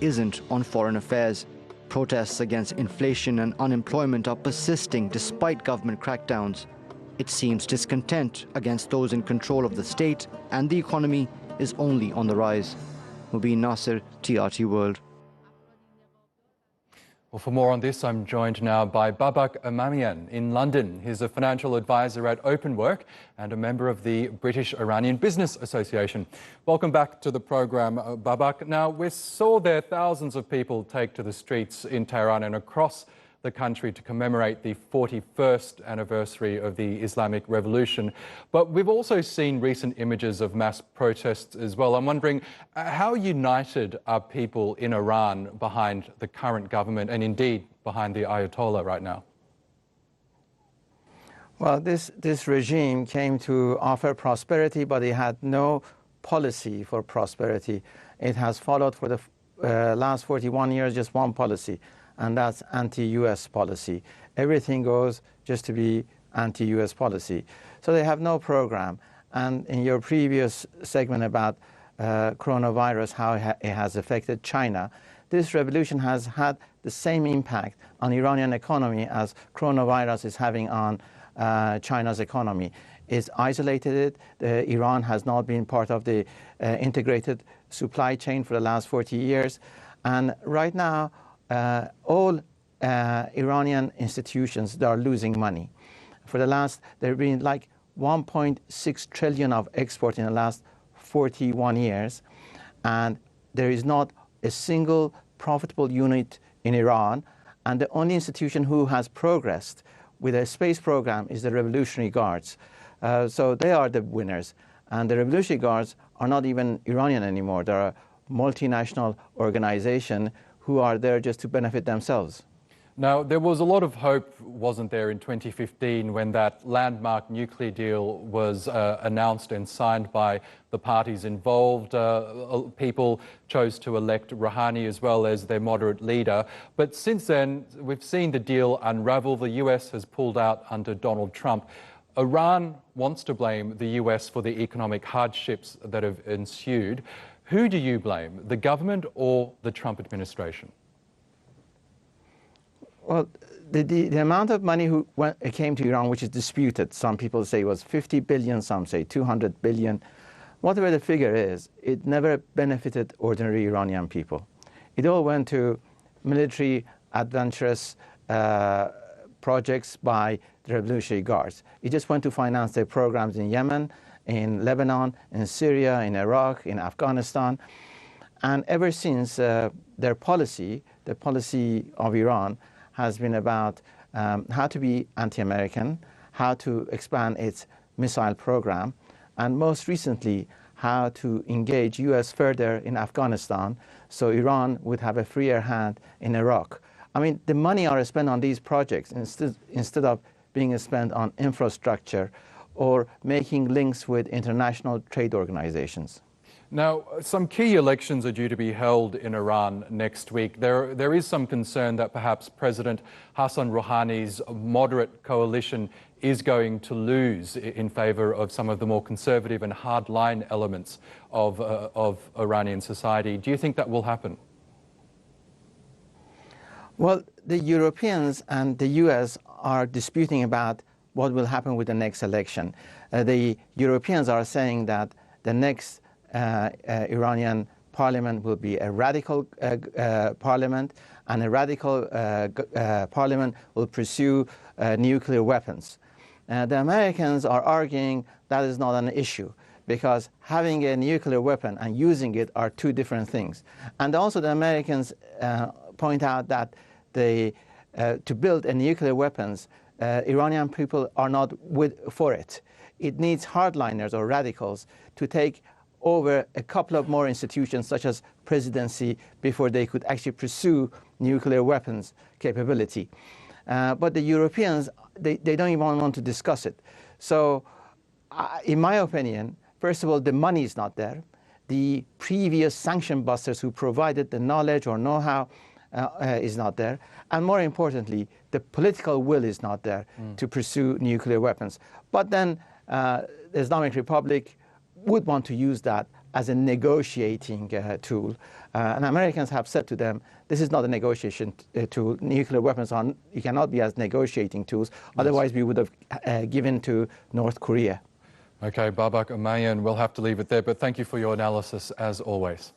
isn't on foreign affairs. Protests against inflation and unemployment are persisting despite government crackdowns. It seems discontent against those in control of the state and the economy is only on the rise. Mubin Nasir, TRT World. Well, for more on this, I'm joined now by Babak Emamian in London. He's a financial advisor at Openwork and a member of the British Iranian Business Association. Welcome back to the program, Babak. Now, we saw there thousands of people take to the streets in Tehran and across the country to commemorate the 41st anniversary of the Islamic Revolution. But we've also seen recent images of mass protests as well. I'm wondering, how united are people in Iran behind the current government and indeed behind the Ayatollah right now? Well, this regime came to offer prosperity, but it had no policy for prosperity. It has followed for the last 41 years just one policy, and that's anti-US policy. Everything goes just to be anti-US policy. So they have no program. And in your previous segment about coronavirus, how it has affected China, this revolution has had the same impact on Iranian economy as coronavirus is having on China's economy. It's isolated it. Iran has not been part of the integrated supply chain for the last 40 years. And right now, all Iranian institutions, they are losing money. For the last, there have been like 1.6 trillion of export in the last 41 years, and there is not a single profitable unit in Iran, and the only institution who has progressed with a space program is the Revolutionary Guards. So they are the winners, and the Revolutionary Guards are not even Iranian anymore. They're a multinational organization who are there just to benefit themselves. Now, there was a lot of hope, wasn't there, in 2015 when that landmark nuclear deal was announced and signed by the parties involved. People chose to elect Rouhani as well as their moderate leader. But since then, we've seen the deal unravel. The US has pulled out under Donald Trump. Iran wants to blame the US for the economic hardships that have ensued. Who do you blame, the government or the Trump administration? Well, the amount of money came to Iran, which is disputed. Some people say it was 50 billion, some say 200 billion. Whatever the figure is, it never benefited ordinary Iranian people. It all went to military adventurous projects by the Revolutionary Guards. It just went to finance their programs in Yemen, in Lebanon, in Syria, in Iraq, in Afghanistan. And ever since their policy, the policy of Iran, has been about how to be anti-American, how to expand its missile program, and most recently, how to engage US further in Afghanistan so Iran would have a freer hand in Iraq. I mean, the money are spent on these projects instead of being spent on infrastructure or making links with international trade organizations. Now, some key elections are due to be held in Iran next week. There is some concern that perhaps President Hassan Rouhani's moderate coalition is going to lose in favor of some of the more conservative and hardline elements of Iranian society. Do you think that will happen? Well, the Europeans and the US are disputing about what will happen with the next election. The Europeans are saying that the next Iranian parliament will be a radical parliament, and a radical parliament will pursue nuclear weapons. The Americans are arguing that is not an issue, because having a nuclear weapon and using it are two different things. And also the Americans point out that to build a nuclear weapons, Iranian people are not for it. It needs hardliners or radicals to take over a couple of more institutions, such as presidency, before they could actually pursue nuclear weapons capability. But the Europeans, they don't even want to discuss it. So in my opinion, first of all, the money is not there. The previous sanction busters who provided the knowledge or know-how is not there. And more importantly, the political will is not there to pursue nuclear weapons. But then the Islamic Republic would want to use that as a negotiating tool. And Americans have said to them, this is not a negotiation tool. Nuclear weapons you cannot be as negotiating tools. Yes. Otherwise, we would have given to North Korea. Okay, Babak Emamian, we'll have to leave it there, but thank you for your analysis as always.